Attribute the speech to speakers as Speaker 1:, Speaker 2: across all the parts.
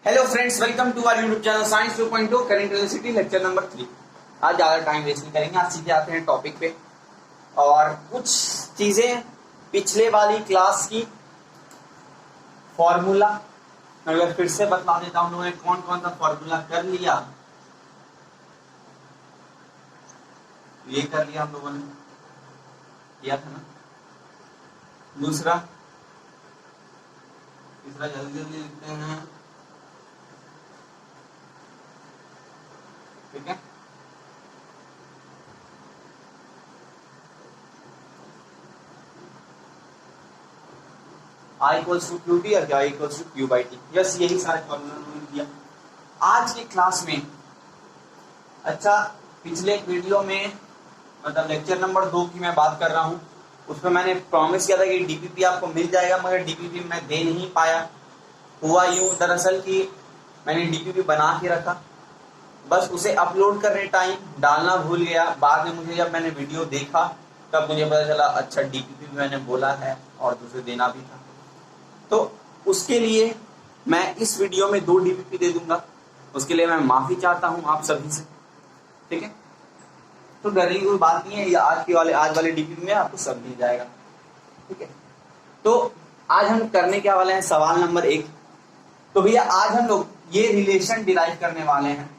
Speaker 1: Hello friends, welcome to our YouTube channel science 2.2 current electricity lecture number 3। आज ज्यादा time waste नहीं करेंगे, आज सीधे आते हैं टॉपिक पे। और कुछ चीजें पिछले वाली क्लास की फॉर्मूला अगर फिर से बता देता हूं, लोगों ने कौन कौन सा फॉर्मूला कर लिया। ये कर लिया हम लोगों ने, किया था ना। दूसरा तीसरा जल्दी जल्दी लिखते हैं, ठीक है। I equals to Q T और I equals to Q by T. Yes, यही सारे फॉर्मूला उन्होंने दिया आज की क्लास में। अच्छा, पिछले वीडियो में मतलब लेक्चर नंबर 2 की मैं बात कर रहा हूँ, उसमें मैंने प्रॉमिस किया था कि डीपीपी आपको मिल जाएगा, मगर डीपीपी मैं दे नहीं पाया। हुआ यूं दरअसल कि मैंने डीपीपी बना के रखा, बस उसे अपलोड करने टाइम डालना भूल गया। बाद में मुझे जब मैंने वीडियो देखा तब मुझे पता चला अच्छा डीपीपी भी मैंने बोला है और दूसरे देना भी था। तो उसके लिए मैं इस वीडियो में 2 डीपीपी दे दूंगा, उसके लिए मैं माफी चाहता हूं आप सभी से, ठीक है। तो डरने की कोई बात नहीं है, ये आज वाले डीपीपी में आपको सब मिल जाएगा, ठीक है। तो आज हम करने क्या वाले हैं, सवाल नंबर 1। तो भैया आज हम लोग ये रिलेशन डिराइव करने वाले हैं।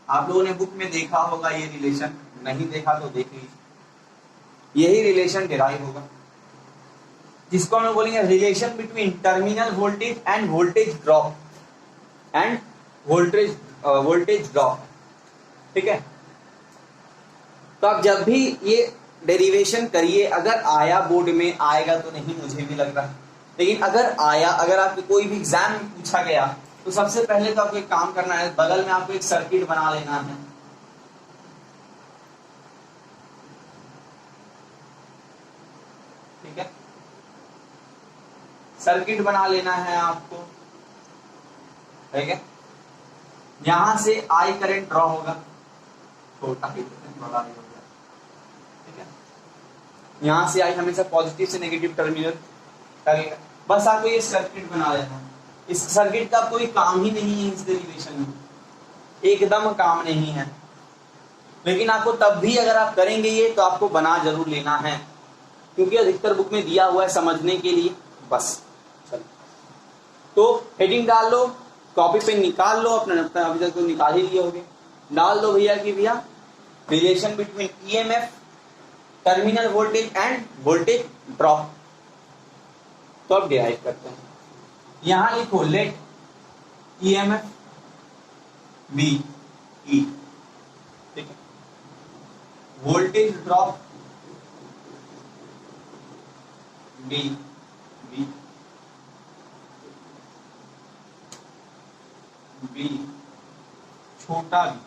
Speaker 1: आप लोगों ने बुक में देखा होगा ये रिलेशन, नहीं देखा तो देख लीजिए। यही रिलेशन डिराइव होगा जिसको हम बोलेंगे relation between terminal voltage end voltage drop voltage drop, ठीक है। तो आप जब भी ये डेरिवेशन करिए, अगर आया बोर्ड में, आएगा तो नहीं मुझे भी लग रहा, लेकिन अगर आया, अगर आपको कोई भी एग्जाम में पूछा गया तो सबसे पहले तो आपको एक काम करना है, बगल में आपको एक सर्किट बना लेना है, ठीक है। सर्किट बना लेना है आपको, ठीक है। यहां से आई करंट ड्रॉ होगा, छोटा ही बड़ा ही होगा, ठीक है। यहां से आई हमेशा पॉजिटिव से नेगेटिव टर्मिनल करेगा। बस आपको ये सर्किट बना लेना है। इस सर्किट का कोई काम ही नहीं है इस डेरिवेशन में, एकदम काम नहीं है, लेकिन आपको तब भी अगर आप करेंगे ये तो आपको बना जरूर लेना है, क्योंकि अधिकतर बुक में दिया हुआ है समझने के लिए। बस चलो, तो हेडिंग डाल लो, कॉपी पे निकाल लो अपना, अभी तक तो निकाल ही लिए होगे। डाल दो भैया कि भैया relation between EMF, terminal voltage end voltage drop. तो अब डिराइव करते हैं। यहां लिखो लेट ईएमएफ बी ई, ठीक है। Voltage drop B B B, छोटा बी।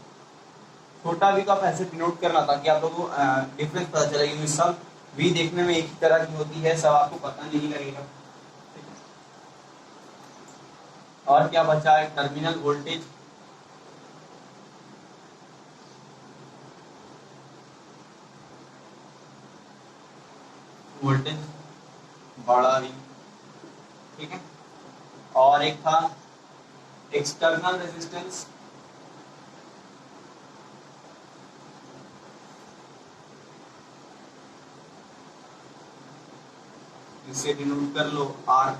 Speaker 1: छोटा बी को आप ऐसे डिनोट करना ताकि आप लोगों को डिफरेंस पता चले, क्योंकि सब बी देखने में एक ही तरह की होती है, सब आपको पता नहीं लगेगा। और क्या बचा है, टर्मिनल वोल्टेज, वोल्टेज बड़ा भी, ठीक है। और एक था एक्सटर्नल रेजिस्टेंस, इसे डिनोट कर लो आर।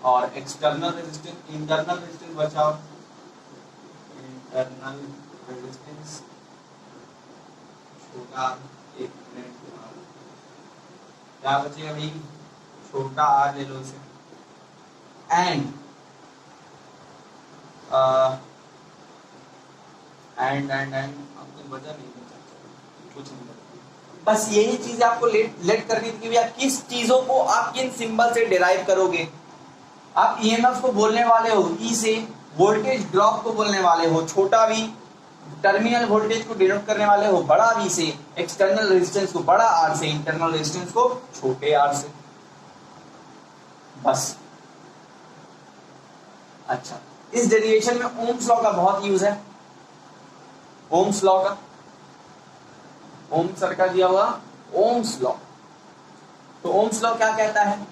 Speaker 1: और एक्सटर्नल रेजिस्टेंस, इंटरनल रेजिस्टेंस बचाओ, इंटरनल रेजिस्टेंस छोटा, एक मिनट, क्या बचेगा भाई, छोटा आर ले लो इसे। एंड आपको बचा नहीं, कुछ नहीं बचा। बस यही चीज आपको लेट करनी थी कि भैया किस चीजों को आप किन सिंबल से डिराइव करोगे। आप ईएमएफ को बोलने वाले हो ई से, वोल्टेज ड्रॉप को बोलने वाले हो छोटा वी, टर्मिनल वोल्टेज को डिनोट करने वाले हो बड़ा वी से, एक्सटर्नल रेजिस्टेंस को बड़ा आर से, इंटरनल रेजिस्टेंस को छोटे आर से, बस। अच्छा, इस डेरिवेशन में ओम्स लॉ का बहुत यूज है। ओम्स लॉ का, ओम सर का दिया हुआ ओम्स लॉ। तो ओम्स लॉ क्या कहता है,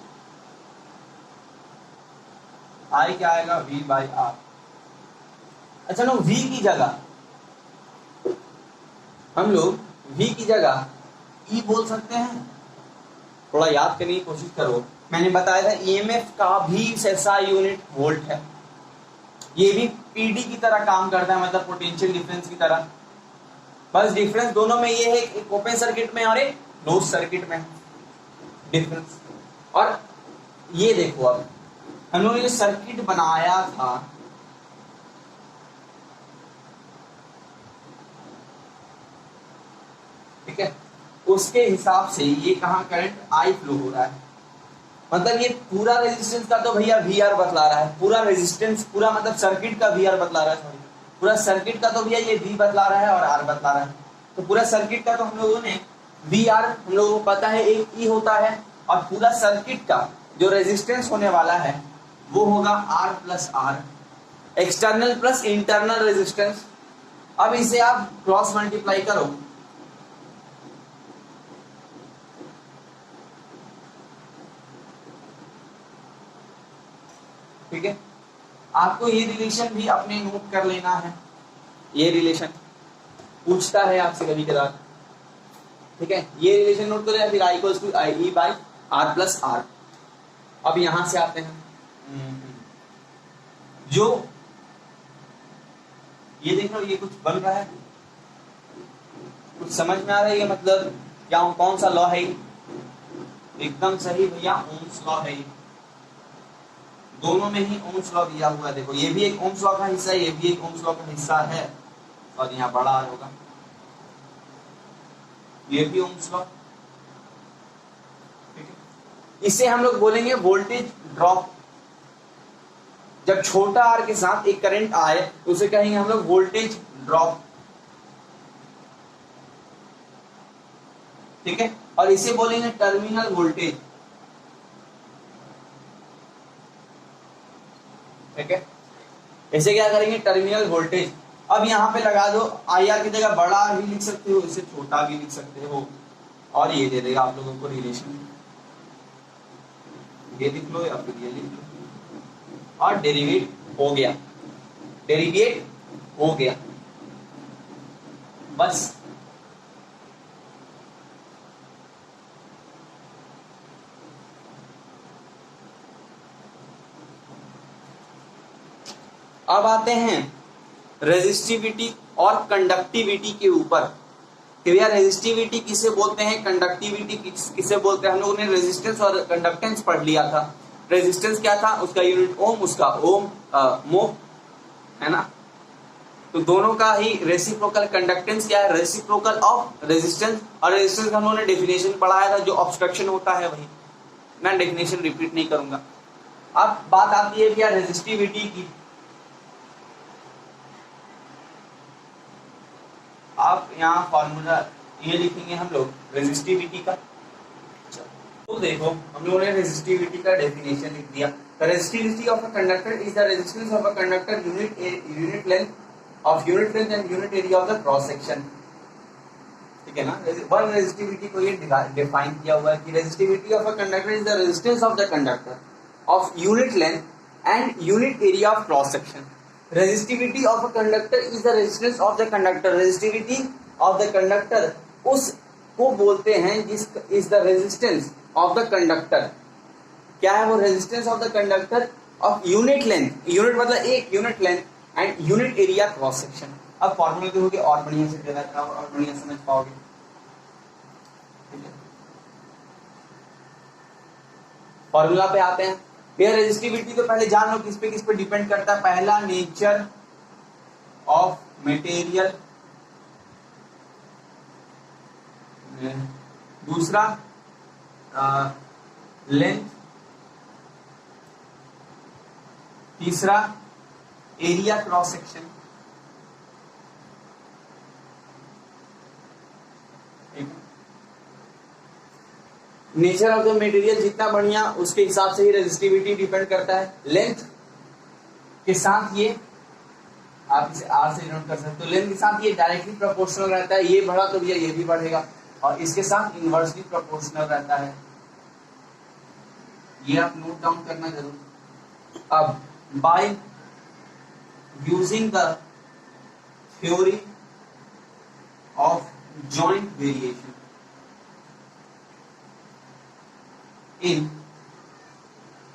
Speaker 1: आई क्या आएगा V बाई R। अच्छा लोग V की जगह हम लोग V की जगह E बोल सकते हैं। थोड़ा याद करने की कोशिश करो, मैंने बताया था ईएमएफ का भी ऐसा यूनिट वोल्ट है, ये भी पीडी की तरह काम करता है, मतलब पोटेंशियल डिफरेंस की तरह। बस डिफरेंस दोनों में ये है, एक ओपन सर्किट में और एक क्लोज सर्किट में डिफरेंस। और ये देखो, अब हम लोगों ने सर्किट बनाया था, ठीक है, उसके हिसाब से ये कहां करंट आई फ्लो हो रहा है। मतलब ये पूरा रेजिस्टेंस का तो भैया वी आर बतला रहा है, पूरा रेजिस्टेंस, पूरा मतलब सर्किट का वी आर बतला रहा है, सॉरी पूरा सर्किट का तो भैया ये वी बतला रहा है और आर बतला रहा है। तो पूरा सर्किट का तो हम लोगों ने वी आर, हम लोगों को पता है एक ई होता है, और पूरा सर्किट का जो रेजिस्टेंस होने वाला है वो होगा R plus R, external plus internal resistance. अब इसे आप क्रॉस मल्टीप्लाई करो, ठीक है। आपको ये रिलेशन भी अपने नोट कर लेना है, ये रिलेशन पूछता है आपसे कभी कभार, ठीक है। ये रिलेशन नोट करें, फिर I equals to I E by R plus R. अब यहां से आते हैं, जो ये देख लो, ये कुछ बन रहा है, कुछ समझ में आ रहा है ये मतलब क्या, कौन सा लॉ है? एकदम सही भैया, ओम्स लॉ है। दोनों में ही ओम्स लॉ दिया हुआ है, देखो ये भी एक ओम्स लॉ का हिस्सा है, ये भी एक ओम्स लॉ का हिस्सा है, और यहाँ बड़ा आर होगा, ये भी ओम्स लॉ, ठीक है। इसे हम लोग बोलेंगे वोल्टेज ड्रॉप। जब छोटा आर के साथ एक करंट आए उसे कहेंगे हम लोग वोल्टेज ड्रॉप, ठीक है। और इसे बोलेंगे टर्मिनल वोल्टेज, ठीक है। इसे क्या करेंगे, टर्मिनल वोल्टेज। अब यहाँ पे लगा दो, आई आर की जगह बड़ा आर भी लिख सकते हो, इसे छोटा भी लिख सकते हो, और ये दे देगा आप लोगों को रिलेशन, ये लिख लो या फिर ये लिख लो, और डेरिवेट हो गया, डेरिवेट हो गया, बस। अब आते हैं रेजिस्टिविटी और कंडक्टिविटी के ऊपर। भैया रेजिस्टिविटी किसे बोलते हैं, कंडक्टिविटी किसे बोलते हैं? हम लोगों ने रेजिस्टेंस और कंडक्टेंस पढ़ लिया था। रेजिस्टेंस क्या था, उसका यूनिट ओम, उसका ओम मोह है ना। तो दोनों का ही रेसिप्रोकल। कंडक्टेंस क्या है, रेसिप्रोकल ऑफ रेजिस्टेंस। और रेजिस्टेंस का हम लोगों ने डेफिनेशन पढ़ाया था, जो ऑब्स्ट्रक्शन होता है वही, मैं डेफिनेशन रिपीट नहीं करूंगा। अब बात आती है भैया रेजिस्टिविटी की। आप यहाँ फॉर्मूला ये लिखेंगे हम लोग रेजिस्टिविटी का। तो देखो हम लोगों ने रेजिस्टिविटी का डेफिनेशन लिख दिया। The resistivity of a conductor is the resistance of a conductor unit length of unit length and unit area of the cross section, ठीक है ना। वन रेजिस्टिविटी को ये डिफाइन किया हुआ है कि resistivity of a conductor is the resistance of the conductor of unit length and unit area of cross section. Resistivity of a conductor is the resistance of the conductor. Resistivity of the conductor उस को बोलते हैं जिस is the resistance of the conductor. क्या है वो, resistance of the conductor of unit length, unit मतलब एक unit length, and unit area cross section. अब फॉर्मूला देखोगे और बढ़िया से और बढ़िया समझ पाओगे, ठीक है। फॉर्मूला पे आते हैं। ये रेजिस्टिविटी तो पहले जान लो किस पे डिपेंड करता है। पहला नेचर ऑफ मटेरियल, दूसरा लेंथ, तीसरा area cross section, nature of the material जितना बढ़िया उसके हिसाब से ही रेजिस्टिविटी डिपेंड करता है। लेंथ के साथ ये आप इसे आर से नोट कर सकते हो, लेंथ के साथ ये डायरेक्टली प्रोपोर्शनल रहता है, ये बढ़ा तो भैया ये भी बढ़ेगा, और इसके साथ इनवर्सली प्रोपोर्शनल रहता है, ये आप नोट डाउन करना जरूर। अब by using the theory of joint variation in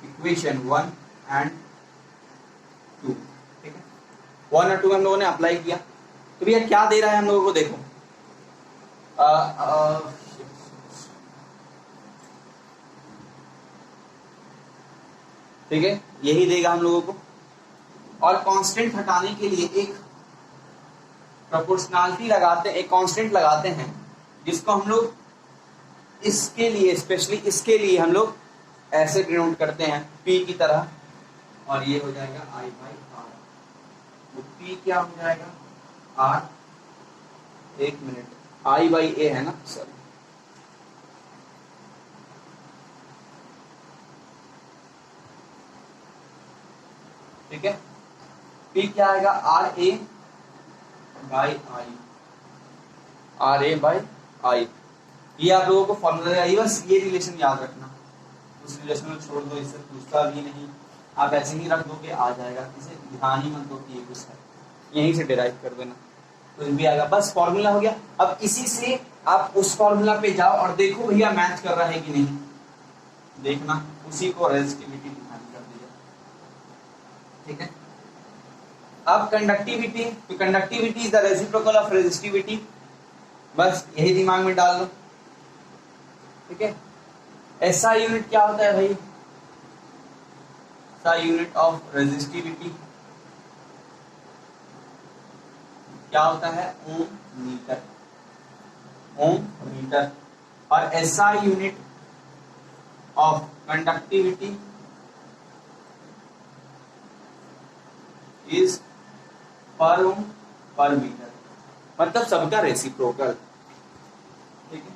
Speaker 1: equation 1 and 2। ठीक है, 1 और 2 हम लोगों ने अप्लाई किया। तो भैया क्या दे रहा है हम लोगों को, देखो ठीक है, यही देगा हम लोगों को। और कांस्टेंट हटाने के लिए एक प्रोपोर्शनलिटी लगाते, एक कांस्टेंट लगाते हैं जिसको हम लोग इसके लिए, स्पेशली इसके लिए हम लोग ऐसे डिनोट करते हैं P की तरह, और ये हो जाएगा I बाई R। तो P क्या हो जाएगा, R, एक मिनट, I बाई A है ना, सॉरी, ठीक है। P क्या आएगा, R A by I, R A by I. ये आप लोगों को फॉर्मूला आई, बस ये रिलेशन याद रखना, उस रिलेशन को छोड़ दो, इससे पूछता भी नहीं, आप ऐसे ही रख दो कि आ जाएगा, इसे ध्यान ही मत दो कि ये कुछ है, यहीं से डिराइव कर देना तो भी आएगा, बस फॉर्मूला हो गया। अब इसी से आप उस फॉर्मूला पे जाओ और देखो भैया मैच कर रहा है कि नहीं, देखना, उसी को रेजिस्टिविटी डिफाइन कर दिया। ठीक है, अब कंडक्टिविटी, तो conductivity is the reciprocal of resistivity, बस यही दिमाग में डाल लो। ठीक है, एसआई यूनिट क्या होता है भाई, एसआई यूनिट ऑफ रेजिस्टिविटी क्या होता है, ओम मीटर, ओम मीटर। और SI unit of conductivity is पर ओम पर मीटर, मतलब सबका रेसिप्रोकल। ठीक है,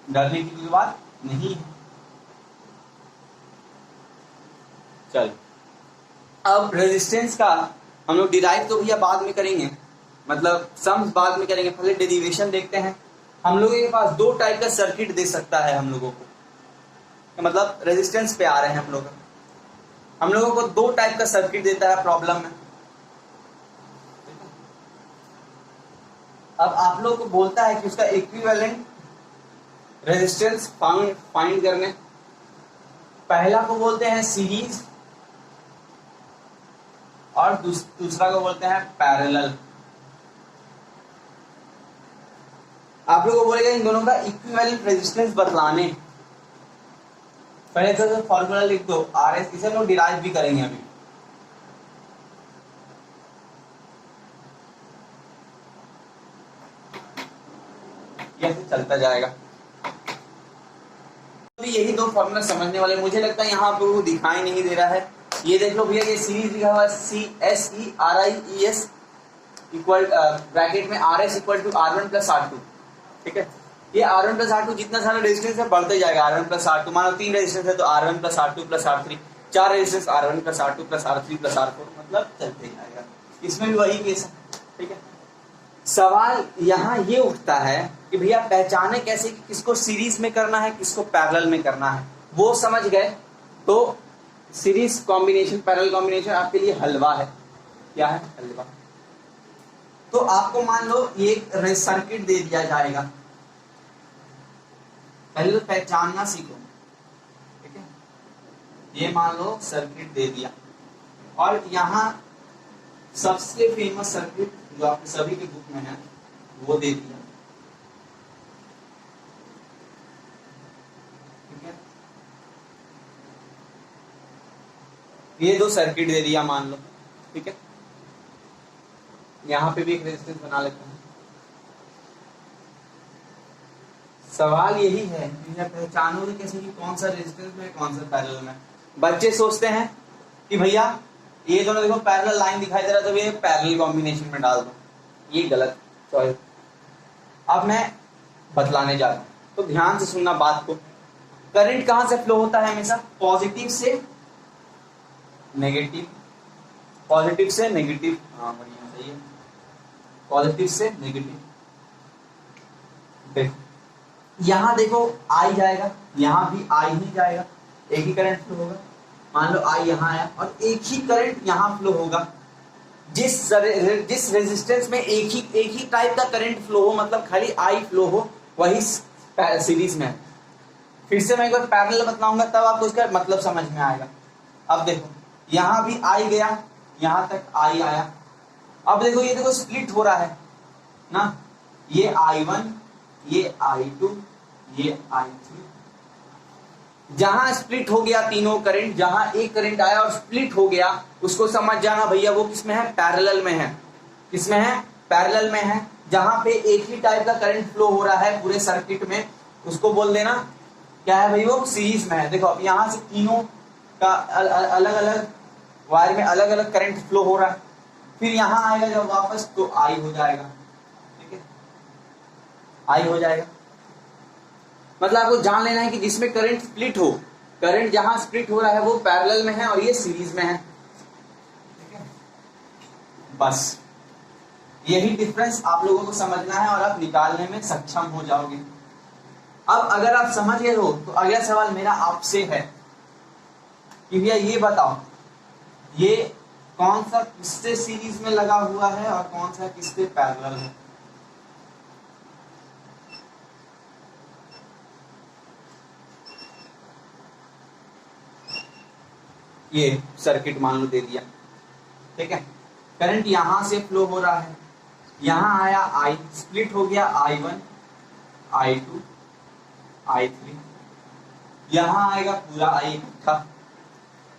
Speaker 1: डरने की कोई बात नहीं है। चल, अब रेजिस्टेंस का हम लोग डिराइव तो भैया बाद में करेंगे, मतलब सम्स बाद में करेंगे, पहले डेरिवेशन देखते हैं। हम लोगों के पास दो टाइप का सर्किट दे सकता है हम लोगों को, मतलब रेजिस्टेंस पे आ रहे हैं हम लोगों को दो टाइप का सर्किट देता है प्रॉब्लम में। अब आप लोग को बोलता है कि उसका इक्विवेलेंट रेजिस्टेंस फाइंड करने, पहला को बोलते हैं सीरीज और दूसरा को बोलते हैं पैरेलल। आप लोगों को बोलेगा इन दोनों का इक्विवेलेंट रेजिस्टेंस बतलाने, पहले तो फॉर्मूला लिख दो आर एस, इसे हम लोग डिराइव भी करेंगे अभी। कैसे चलता जाएगा, तो यही दो फॉर्मूला समझने वाले। मुझे लगता है यहाँ पर वो दिखाई नहीं दे रहा है, ये देख लो भैया, ये सीरीज लिखा हुआ है CSERIES इक्वल ब्रैकेट में RS equal to R1 plus R2। ठीक है, ये R1 प्लस R2 जितना सारा रेजिस्टेंस है बढ़ते जाएगा, R1 प्लस R2, मानो 3 रेजिस्टेंस है तो R1 plus R2 plus R3, 4 resistance R1 plus R2 plus R3 plus R4, मतलब चलते जाएगा। इसमें भी वही केस है। ठीक है, सवाल यहाँ ये उठता है कि भैया पहचाने कैसे कि किसको सीरीज में करना है, किसको पैरेलल में करना है। वो समझ गए तो सीरीज कॉम्बिनेशन, पैरेलल कॉम्बिनेशन आपके लिए हलवा है। क्या है, हलवा। तो आपको मान लो ये सर्किट दे दिया जाएगा, पहले तो पहचानना सीखो। ठीक है, ये मान लो सर्किट दे दिया, और यहाँ सबसे फेमस सर्किट जो आपके सभी के बुक में है वो दे दिया। ठीक है, ये दो सर्किट दे दिया मान लो। ठीक है, यहां पे भी एक रेजिस्टेंस बना लेते हैं। सवाल यही है कि पहचानोगे कैसे कि कौन सा रेजिस्टेंस में कौन सा पैरेलल में। बच्चे सोचते हैं कि भैया ये दोनों देखो पैरेलल लाइन दिखाई दे रहा है तो ये पैरेलल कॉम्बिनेशन में डाल दो, ये गलत चॉइस। अब मैं बतलाने जा रहा हूं, तो ध्यान से सुनना बात को। करंट कहां से फ्लो होता है, हमेशा पॉजिटिव से नेगेटिव, पॉजिटिव से नेगेटिव, हाँ बढ़िया सही है, पॉजिटिव से नेगेटिव। यहां देखो आई जाएगा, यहां भी आई ही जाएगा, एक ही करंट फ्लो होगा। मान लो आई यहाँ आया और एक ही करंट यहाँ फ्लो होगा। जिस रेजिस्टेंस में एक ही टाइप का करंट फ्लो हो, मतलब खाली आई फ्लो हो, वही सीरीज में है। फिर से मैं एक बार पैरेलल बतलाऊंगा तब आपको इसका मतलब समझ में आएगा। अब देखो यहां भी आई गया, यहां तक आई आया। अब देखो ये देखो स्प्लिट हो रहा है ना, ये I1, ये I2, ये I3। जहां स्प्लिट हो गया तीनों करंट, जहां एक करंट आया और स्प्लिट हो गया, उसको समझ जाना भैया वो किसमें है, पैरेलल में है। किसमें है, पैरेलल में है। जहां पे एक ही टाइप का करंट फ्लो हो रहा है पूरे सर्किट में, उसको बोल देना क्या है भाई, वो सीरीज में है। देखो अब यहां से तीनों का अलग अलग वायर में अलग अलग करंट फ्लो हो रहा है, फिर यहां आएगा जब वापस तो आई हो जाएगा। ठीक है, आई हो जाएगा। मतलब आपको जान लेना है कि जिसमें करंट स्प्लिट हो, करंट जहां स्प्लिट हो रहा है वो पैरेलल में है और ये सीरीज में है। ठीक है, बस यही डिफरेंस आप लोगों को समझना है और आप निकालने में सक्षम हो जाओगे। अब अगर आप समझ गए हो तो अगला सवाल मेरा आपसे है कि भैया ये बताओ, ये कौन सा किससे सीरीज में लगा हुआ है और कौन सा किससे पैरेलल है। ये सर्किट मान लो दे दिया, ठीक है, करंट यहां से फ्लो हो रहा है, यहां आया आई, स्प्लिट हो गया I1, I2, I3, यहां आएगा पूरा आई इकट्ठा।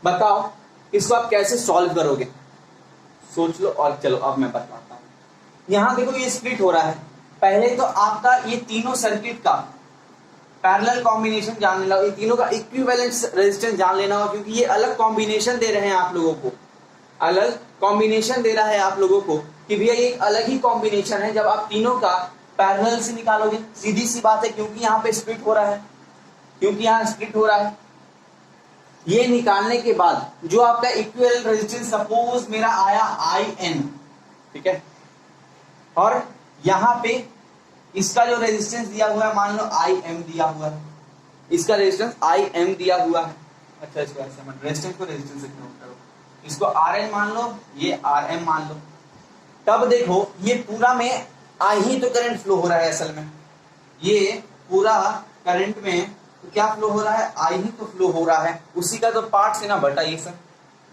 Speaker 1: बताओ इसको आप कैसे सॉल्व करोगे, सोच लो। और चलो अब मैं बताता हूं। यहां देखो ये स्प्लिट हो रहा है, पहले तो आपका ये तीनों सर्किट का पैरेलल कॉम्बिनेशन जान लेना, ये तीनों का इक्विवेलेंट रेजिस्टेंस जान लेना हो, क्योंकि ये अलग कॉम्बिनेशन दे रहे हैं आप लोगों को, अलग कॉम्बिनेशन दे रहा है आप लोगों को कि भैया ये अलग ही कॉम्बिनेशन है। जब आप तीनों का पैरेलल से निकालोगे, सीधी सी बात है, क्योंकि यहाँ पे स्प्लिट हो रहा है, क्योंकि यहाँ स्प्लिट हो रहा है, ये निकालने के बाद जो आपका इक्विवेलेंट रेजिस्टेंस सपोज मेरा आया IN, ठीक है, और यहाँ पे इसका जो रेजिस्टेंस दिया हुआ है मान लो IM दिया हुआ है, इसका रेजिस्टेंस IM दिया हुआ है। अच्छा इसको ऐसे मत, रेजिस्टेंस को रेजिस्टेंस से नोट करो, इसको RN मान लो, ये RM मान लो। तब देखो ये पूरा में आई ही तो करंट फ्लो हो रहा है, असल में ये पूरा करंट में तो क्या फ्लो हो रहा है, आई ही तो फ्लो हो रहा है, उसी का तो पार्ट से ना बटा, ये सब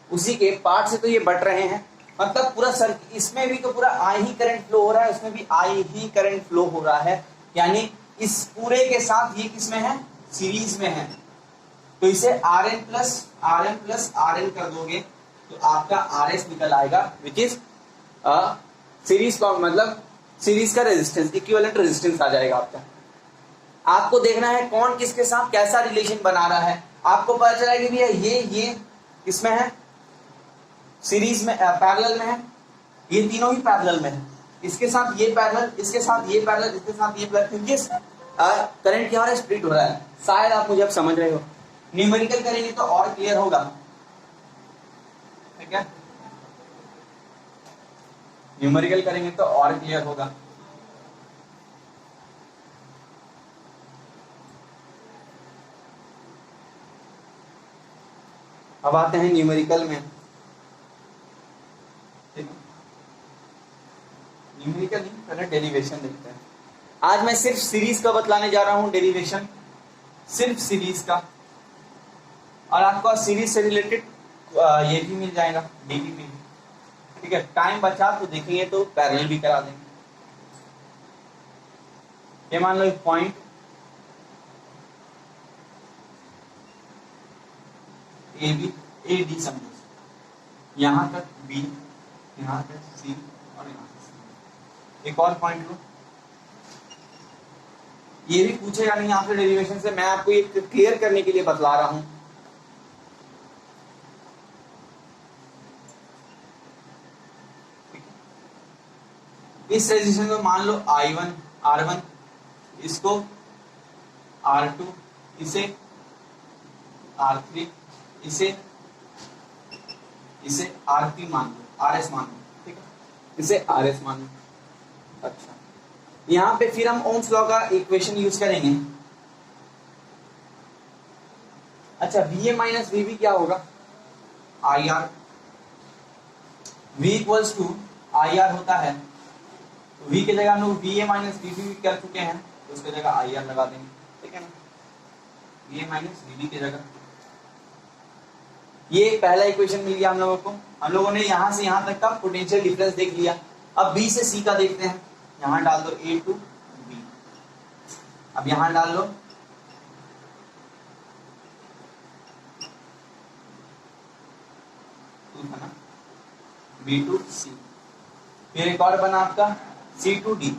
Speaker 1: उसी के पार्ट से तो ये बट रहे हैं। मतलब पूरा सर्किट, इसमें भी तो पूरा आई ही करंट फ्लो हो रहा है, उसमें भी आई ही करंट फ्लो हो रहा है, यानी इस पूरे के साथ ये किसमें है, सीरीज में है। तो इसे RN प्लस RN कर दोगे तो आपका RS निकल आएगा, विच इज सीरीज का, मतलब सीरीज का रेजिस्टेंस, इक्विवेलेंट रेजिस्टेंस आ जाएगा आपका। आपको देखना है कौन किसके साथ कैसा रिलेशन बना रहा है। आपको पता चला कि भैया ये किसमें है, सीरीज में, पैरेलल में है, ये तीनों ही पैरेलल में है, इसके साथ ये पैरेलल, इसके साथ ये पैरेलल, इसके साथ ये पैरेलल, क्योंकि करंट क्या हो रहा है, स्प्लिट हो रहा है। शायद आप मुझे अब समझ रहे हो। न्यूमेरिकल करेंगे तो और क्लियर होगा, ठीक है, न्यूमेरिकल करेंगे तो और क्लियर होगा। अब आते हैं न्यूमेरिकल में, न्यूमेरिकल नहीं, पहले डेरिवेशन देखते हैं। आज मैं सिर्फ सीरीज का बतलाने जा रहा हूं, डेरिवेशन सिर्फ सीरीज का, और आपको सीरीज से रिलेटेड ये भी मिल जाएगा, डीवी में, ठीक है। टाइम बचा तो देखेंगे तो पैरेलल भी करा देंगे। ये मान लो एक point A B, A D समझो, यहां तक बी, यहां तक सी और यहां से सी। एक और पॉइंट लो, ये भी पूछेगा नहीं आपसे डेरिवेशन से, मैं आपको ये क्लियर करने के लिए बतला रहा हूं। इस रेजिस्टेंस को मान लो I1 R1, इसको R2, इसे R3, इसे R3 मान लो, RS मान लो, ठीक है, इसे RS मान लो। अच्छा, यहां पे फिर हम ओम्स लॉ का इक्वेशन यूज करेंगे। अच्छा, VA माइनस VB क्या होगा, I R, V equals to I R होता है, तो V की जगह हम लोग VA माइनस VB कर चुके हैं, तो उसकी जगह आई आर लगा देंगे, ठीक है ना, VA माइनस VB की जगह। ये पहला इक्वेशन मिल गया हम लोगों को। हम लोगों ने यहां से यहां तक का पोटेंशियल डिफरेंस देख लिया। अब B से C का देखते हैं। यहां डाल दो A टू B, अब यहां डाल लो था ना B टू C, फिर एक और बना आपका C टू D,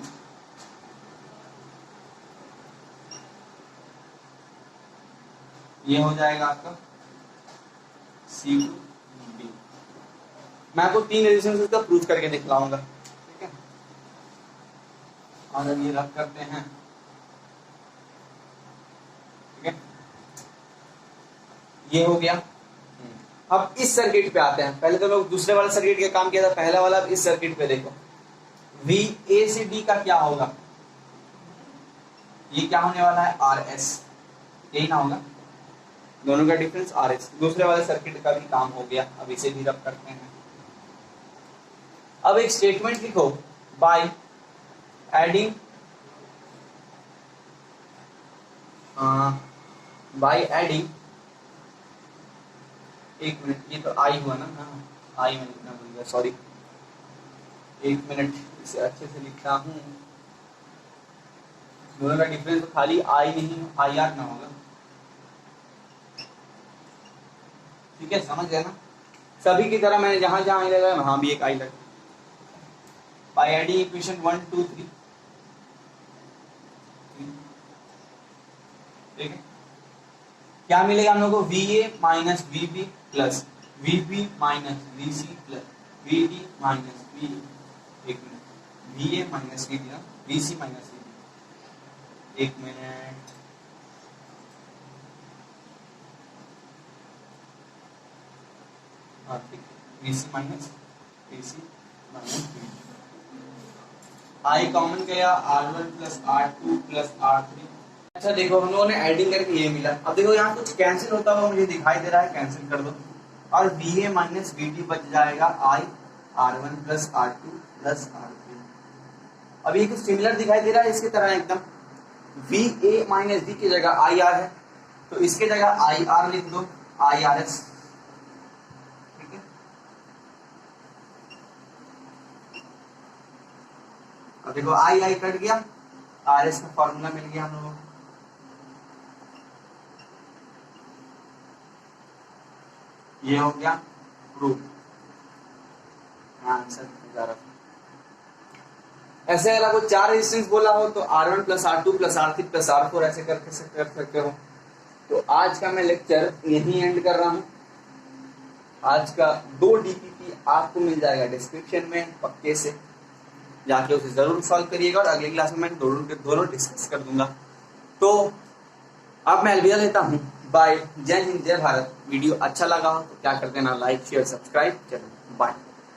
Speaker 1: ये हो जाएगा आपका C टू D। मैं आपको 3 रेजिस्टेंस का प्रूफ करके दिखलाऊंगा, ठीक है। और अब ये रब करते हैं, ठीक है, ये हो गया। अब इस सर्किट पे आते हैं। पहले तो लोग दूसरे वाले सर्किट का काम किया था, पहला वाला। अब इस सर्किट पे देखो, VA से D का क्या होगा, ये क्या होने वाला है RS, यही ना होगा, दोनों का डिफरेंस RS। दूसरे वाले सर्किट का भी काम हो गया। अब इसे भी रब करते हैं। अब एक स्टेटमेंट लिखो, बाय एडिंग एक मिनट, ये तो आई हुआ ना, हाँ आई में लिखना भूल गया, सॉरी, एक मिनट, इसे अच्छे से लिखता हूँ। दोनों का डिफरेंस तो खाली आई नहीं, आई आर ना होगा, ठीक है, समझ गए ना। सभी की तरह मैंने जहां जहां आई लगाया वहां भी एक आई लगा। बाय एडिंग इक्वेशन 1 2 3, ठीक है, क्या मिलेगा हम लोग को, VA minus VB plus VB minus VC plus VD minus VD, एक मिनट, VA माइनस VD ना, VC माइनस VD, एक मिनट, हाँ ठीक है, VC minus VC minus VD, आई कॉमन गया, R1 plus R2 plus R3। अच्छा देखो, हम लोगों ने एडिंग करके ये मिला। अब देखो यहाँ कुछ कैंसिल होता हुआ मुझे दिखाई दे रहा है, कैंसिल कर दो, और VA माइनस VD बच जाएगा I R1 plus R2 plus R3। अब ये कुछ सिमिलर दिखाई दे रहा है इसकी तरह एकदम। VA माइनस D की जगह IR है, तो इसके जगह IR लिख दो, IRS, ठीक है। अब देखो I कट गया, RS का फॉर्मूला मिल गया हम लोगों को। ये हो गया प्रूफ, आंसर जा रहा। ऐसे अगर आपको 4 रेजिस्टेंस बोला हो तो R1 plus R2 plus R3 plus R4 ऐसे करके कर सकते हो। तो आज का मैं लेक्चर यहीं एंड कर रहा हूँ। आज का 2 DPP आपको मिल जाएगा डिस्क्रिप्शन में, पक्के से जाके उसे जरूर सॉल्व करिएगा, और अगली क्लास में मैं दोनों डिस्कस कर दूंगा। तो अब मैं अलविदा लेता हूँ, बाय, जय हिंद जय भारत। वीडियो अच्छा लगा हो तो क्या कर देना, लाइक शेयर सब्सक्राइब, चलो बाय।